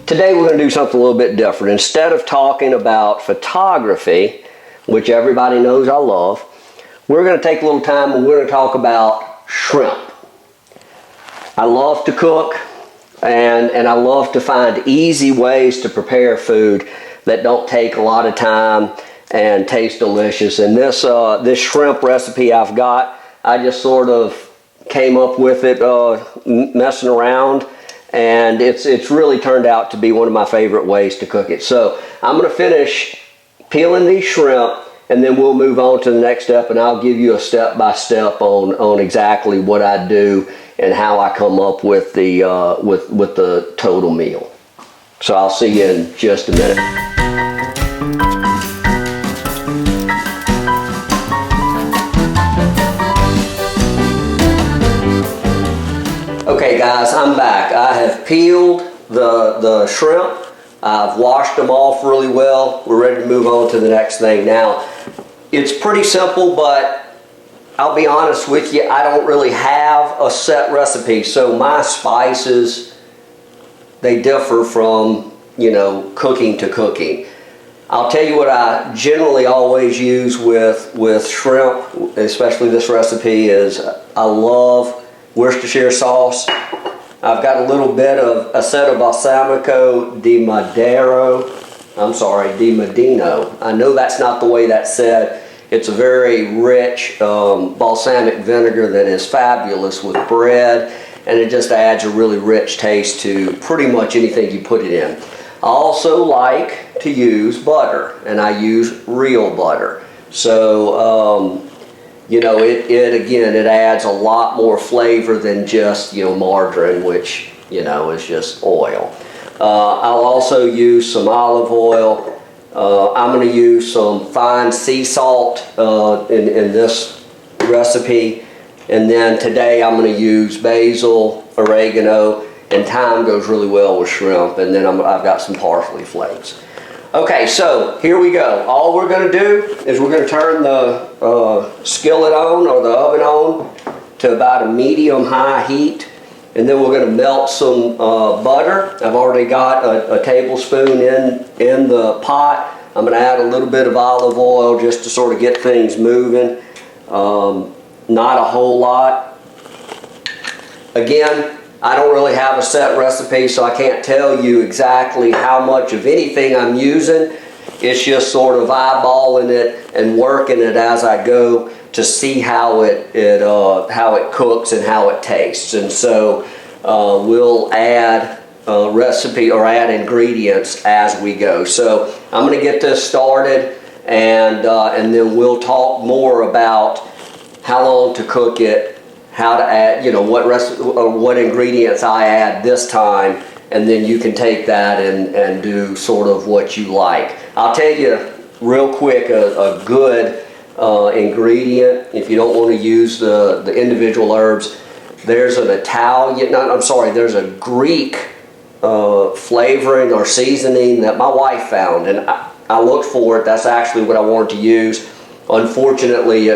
Today we're going to do something a little bit different. Instead of talking about photography, which everybody knows I love, we're going to take a little time and we're going to talk about shrimp. I love to cook and I love to find easy ways to prepare food that don't take a lot of time and taste delicious. And this shrimp recipe I've got, I just sort of came up with it messing around, and it's really turned out to be one of my favorite ways to cook it. So I'm going to finish peeling these shrimp, and then we'll move on to the next step, and I'll give you a step-by-step on exactly what I do and how I come up with the with the total meal. So I'll see you in just a minute. Okay guys, I'm back. I have peeled the shrimp. I've washed them off really well. We're ready to move on to the next thing. Now, it's pretty simple, but I'll be honest with you, I don't really have a set recipe. So my spices, they differ from, you know, cooking to cooking. I'll tell you what I generally always use with shrimp, especially this recipe, is I love Worcestershire sauce. I've got a little bit of aceto balsamico di Modena. I know that's not the way that's said. It's a very rich balsamic vinegar that is fabulous with bread, and it just adds a really rich taste to pretty much anything you put it in. I also like to use butter, and I use real butter. So you know, it adds a lot more flavor than just, you know, margarine, which, you know, is just oil. I'll also use some olive oil. I'm going to use some fine sea salt in this recipe. And then today I'm going to use basil, oregano, and thyme goes really well with shrimp. And then I've got some parsley flakes. Okay, so here we go. All we're going to do is we're going to turn the skillet on, or the oven on, to about a medium-high heat. And then we're going to melt some butter. I've already got a tablespoon in the pot. I'm going to add a little bit of olive oil just to sort of get things moving. Not a whole lot. Again, I don't really have a set recipe, so I can't tell you exactly how much of anything I'm using. It's just sort of eyeballing it and working it as I go to see how it cooks and how it tastes. And so we'll add recipe or add ingredients as we go. So I'm going to get this started, and then we'll talk more about how long to cook it, how to add, you know, what ingredients I add this time, and then you can take that and do sort of what you like. I'll tell you real quick a good ingredient if you don't want to use the individual herbs. There's there's a Greek flavoring or seasoning that my wife found, and I looked for it. That's actually what I wanted to use. Unfortunately,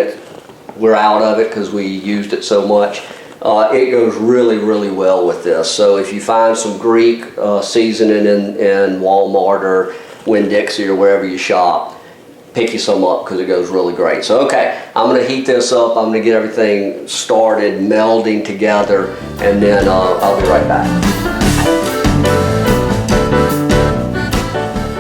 we're out of it because we used it so much. It goes really, really well with this. So if you find some Greek seasoning in Walmart or Winn-Dixie or wherever you shop, pick you some up because it goes really great. So okay, I'm going to heat this up. I'm going to get everything started melding together, and then I'll be right back.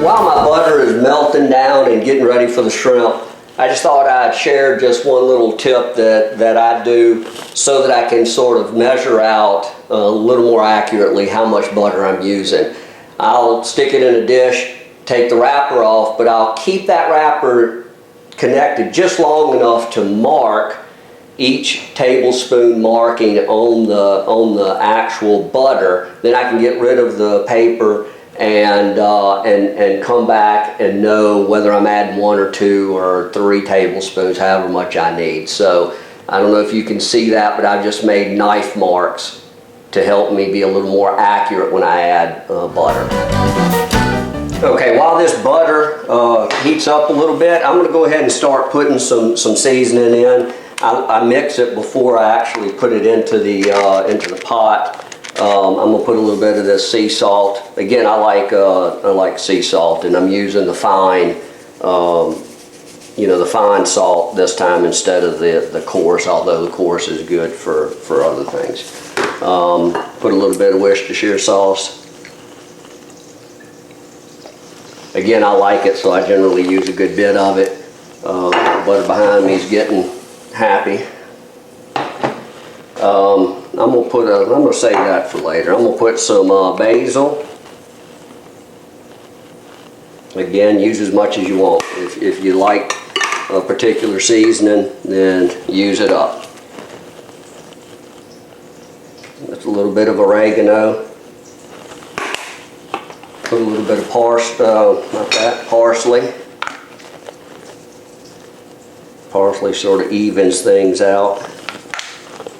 While my butter is melting down and getting ready for the shrimp, I just thought I'd share just one little tip that I do so that I can sort of measure out a little more accurately how much butter I'm using. I'll stick it in a dish, take the wrapper off, but I'll keep that wrapper connected just long enough to mark each tablespoon marking on the actual butter. Then I can get rid of the paper and come back and know whether I'm adding 1 or 2 or 3 tablespoons, however much I need. So I don't know if you can see that, but I've just made knife marks to help me be a little more accurate when I add butter. Okay, while this butter heats up a little bit, I'm going to go ahead and start putting some seasoning in. I mix it before I actually put it into the pot. I'm gonna put a little bit of this sea salt. Again, I like sea salt, and I'm using the fine, the fine salt this time instead of the coarse, although the coarse is good for other things. Put a little bit of Worcestershire sauce. Again, I like it, so I generally use a good bit of it. Butter behind me is getting happy. I'm gonna save that for later. I'm gonna put some basil. Again, use as much as you want. If you like a particular seasoning, then use it up. That's a little bit of oregano. Put a little bit of parsley. Parsley sort of evens things out.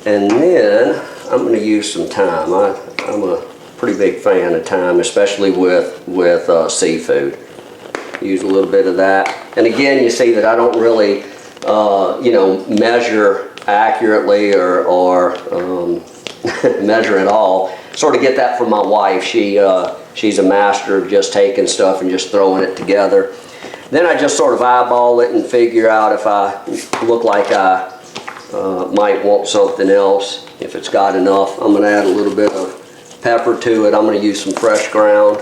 And then I'm going to use some thyme. I'm a pretty big fan of thyme, especially with seafood. Use a little bit of that. And again, you see that I don't really, measure accurately or measure at all. Sort of get that from my wife. She's a master of just taking stuff and just throwing it together. Then I just sort of eyeball it and figure out if I look like I might want something else. If it's got enough, I'm going to add a little bit of pepper to it. I'm going to use some fresh ground.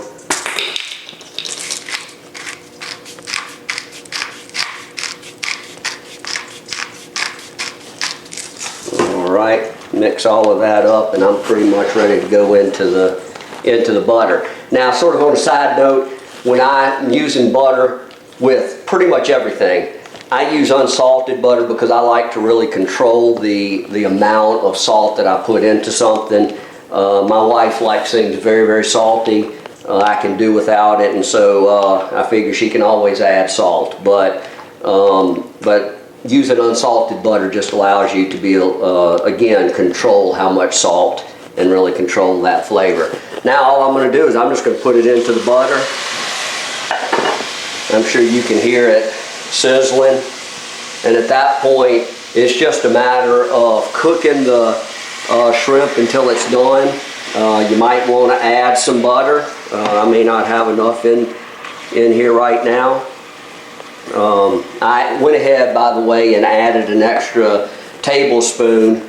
Alright, mix all of that up, and I'm pretty much ready to go into the butter. Now, sort of on a side note, when I'm using butter with pretty much everything, I use unsalted butter because I like to really control the amount of salt that I put into something. My wife likes things very, very salty. I can do without it, and so I figure she can always add salt. But using unsalted butter just allows you to be, again, control how much salt and really control that flavor. Now all I'm going to do is I'm just going to put it into the butter. I'm sure you can hear it sizzling, and at that point it's just a matter of cooking the shrimp until it's done. You might want to add some butter. I may not have enough in here right now. I went ahead, by the way, and added an extra tablespoon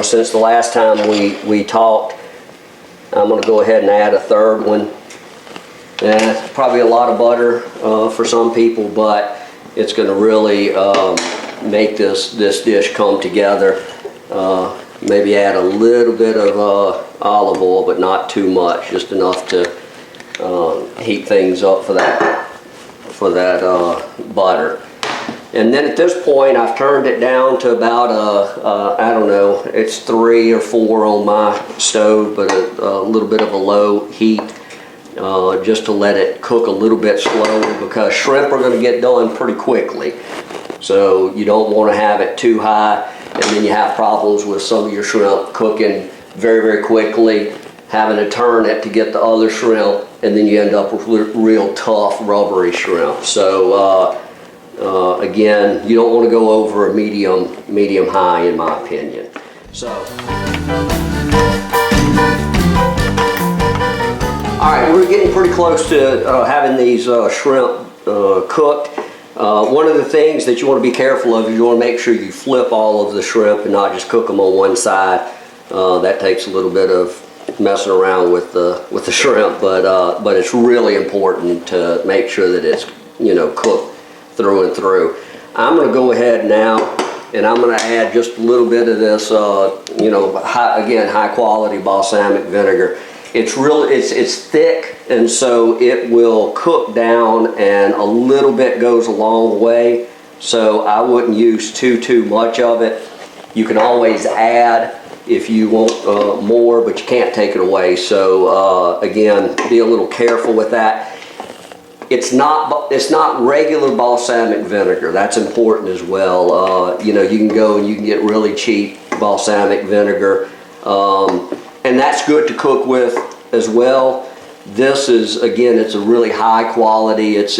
since the last time we talked. I'm going to go ahead and add a third one. And it's probably a lot of butter for some people, but it's going to really make this dish come together. Maybe add a little bit of olive oil, but not too much, just enough to heat things up for that butter. And then at this point, I've turned it down to about I don't know, it's 3 or 4 on my stove, but a little bit of a low heat. Just to let it cook a little bit slower, because shrimp are going to get done pretty quickly. So you don't want to have it too high, and then you have problems with some of your shrimp cooking very, very quickly, having to turn it to get the other shrimp, and then you end up with real tough, rubbery shrimp. So again, you don't want to go over a medium high, in my opinion. So. Alright, we're getting pretty close to having these shrimp cooked. One of the things that you want to be careful of is you want to make sure you flip all of the shrimp and not just cook them on one side. That takes a little bit of messing around with the shrimp, but it's really important to make sure that it's cooked through and through. I'm going to go ahead now, and I'm going to add just a little bit of this high quality balsamic vinegar. It's thick, and so it will cook down, and a little bit goes a long way. So I wouldn't use too much of it. You can always add if you want more, but you can't take it away. So again, be a little careful with that. It's not regular balsamic vinegar. That's important as well. You can go and you can get really cheap balsamic vinegar. And that's good to cook with as well. This is, again, it's a really high quality. It's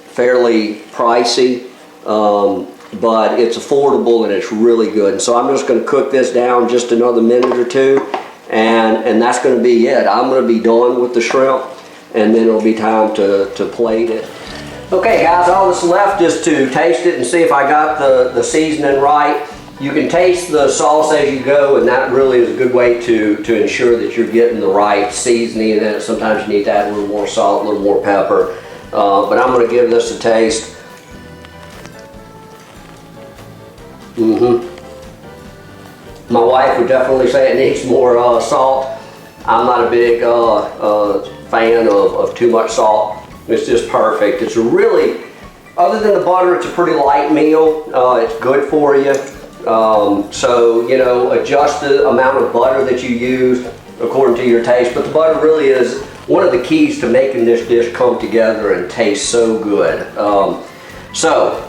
fairly pricey, but it's affordable and it's really good. And so I'm just going to cook this down just another minute or two, and that's going to be it. I'm going to be done with the shrimp, and then it'll be time to plate it. Okay guys, all that's left is to taste it and see if I got the seasoning right. You can taste the sauce as you go, and that really is a good way to ensure that you're getting the right seasoning in it. Sometimes you need to add a little more salt, a little more pepper, but I'm going to give this a taste. My wife would definitely say it needs more salt. I'm not a big fan of too much salt. It's just perfect. It's really, other than the butter, it's a pretty light meal. It's good for you. So, you know, adjust the amount of butter that you use according to your taste. But the butter really is one of the keys to making this dish come together and taste so good. So,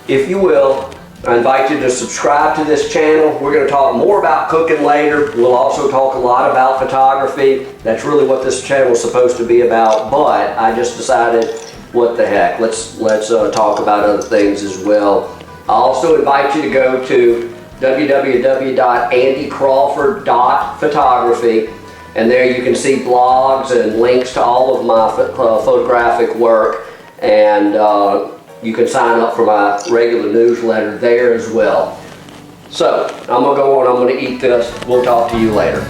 if you will, I invite you to subscribe to this channel. We're going to talk more about cooking later. We'll also talk a lot about photography. That's really what this channel is supposed to be about, but I just decided, what the heck, let's talk about other things as well. I also invite you to go to www.andycrawford.photography, and there you can see blogs and links to all of my photographic work, and you can sign up for my regular newsletter there as well. So, I'm going to go on, I'm going to eat this. We'll talk to you later.